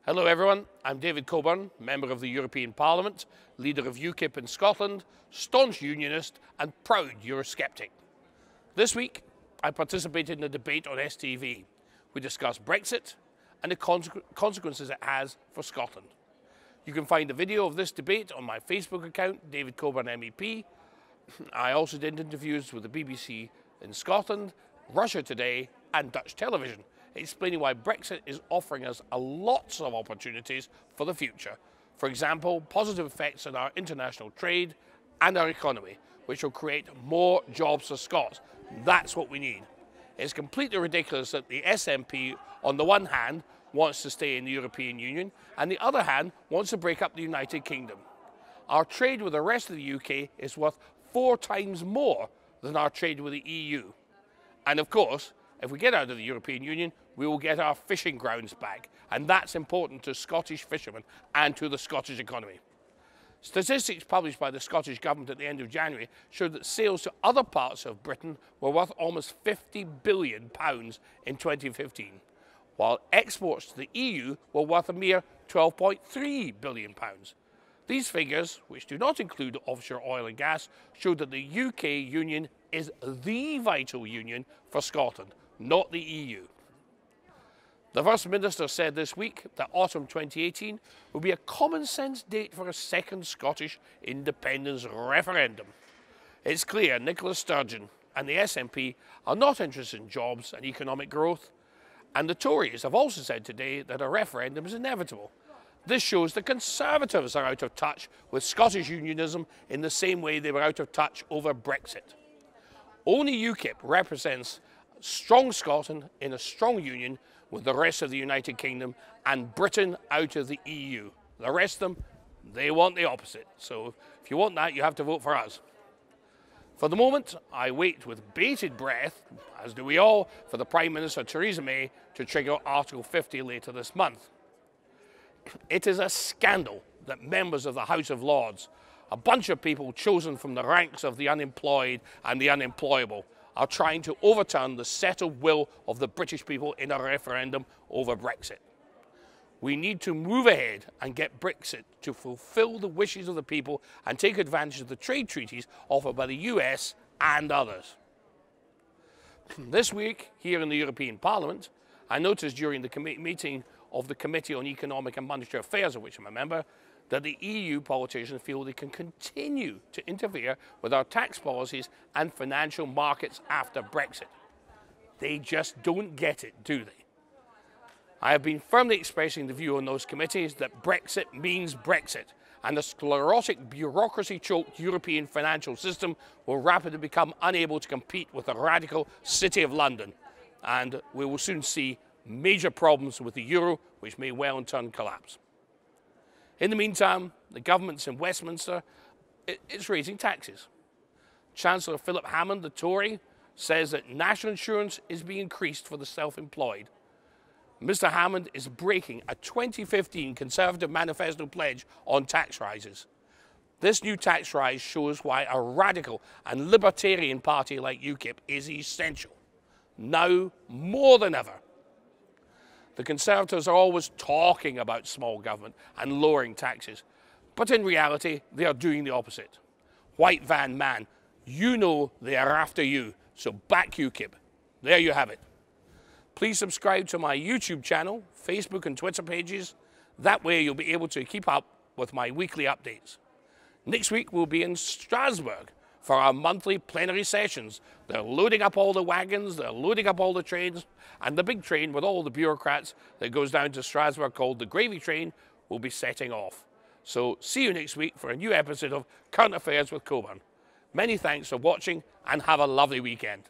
Hello everyone, I'm David Coburn, Member of the European Parliament, leader of UKIP in Scotland, staunch unionist and proud Eurosceptic. This week I participated in a debate on STV. We discussed Brexit and the consequences it has for Scotland. You can find a video of this debate on my Facebook account, David Coburn MEP. I also did interviews with the BBC in Scotland, Russia Today and Dutch television, explaining why Brexit is offering us lots of opportunities for the future. For example, positive effects on our international trade and our economy, which will create more jobs for Scots. That's what we need. It's completely ridiculous that the SNP, on the one hand, wants to stay in the European Union, and the other hand, wants to break up the United Kingdom. Our trade with the rest of the UK is worth 4 times more than our trade with the EU. And of course, if we get out of the European Union, we will get our fishing grounds back, and that's important to Scottish fishermen and to the Scottish economy. Statistics published by the Scottish Government at the end of January showed that sales to other parts of Britain were worth almost £50 billion in 2015, while exports to the EU were worth a mere £12.3 billion. These figures, which do not include offshore oil and gas, show that the UK Union is the vital union for Scotland, not the EU. The First Minister said this week that autumn 2018 will be a common-sense date for a second Scottish independence referendum. It's clear Nicola Sturgeon and the SNP are not interested in jobs and economic growth, and the Tories have also said today that a referendum is inevitable. This shows the Conservatives are out of touch with Scottish unionism in the same way they were out of touch over Brexit. Only UKIP represents strong Scotland in a strong union with the rest of the United Kingdom and Britain out of the EU. The rest of them, they want the opposite. So if you want that, you have to vote for us. For the moment, I wait with bated breath, as do we all, for the Prime Minister Theresa May to trigger Article 50 later this month. It is a scandal that members of the House of Lords, a bunch of people chosen from the ranks of the unemployed and the unemployable, are trying to overturn the settled will of the British people in a referendum over Brexit. We need to move ahead and get Brexit to fulfill the wishes of the people and take advantage of the trade treaties offered by the US and others. This week, here in the European Parliament, I noticed during the meeting of the Committee on Economic and Monetary Affairs, of which I'm a member, that the EU politicians feel they can continue to interfere with our tax policies and financial markets after Brexit. They just don't get it, do they? I have been firmly expressing the view on those committees that Brexit means Brexit, and the sclerotic, bureaucracy-choked European financial system will rapidly become unable to compete with the radical City of London, and we will soon see major problems with the euro, which may well in turn collapse. In the meantime, the government's in Westminster is raising taxes. Chancellor Philip Hammond, the Tory, says that national insurance is being increased for the self-employed. Mr. Hammond is breaking a 2015 Conservative manifesto pledge on tax rises. This new tax rise shows why a radical and libertarian party like UKIP is essential, now more than ever. The Conservatives are always talking about small government and lowering taxes, but in reality, they are doing the opposite. White van man, you know they are after you, so back UKIP. There you have it. Please subscribe to my YouTube channel, Facebook and Twitter pages. That way you'll be able to keep up with my weekly updates. Next week we'll be in Strasbourg for our monthly plenary sessions. They're loading up all the wagons, they're loading up all the trains, and the big train with all the bureaucrats that goes down to Strasbourg called the Gravy Train will be setting off. So see you next week for a new episode of Current Affairs with Coburn. Many thanks for watching and have a lovely weekend.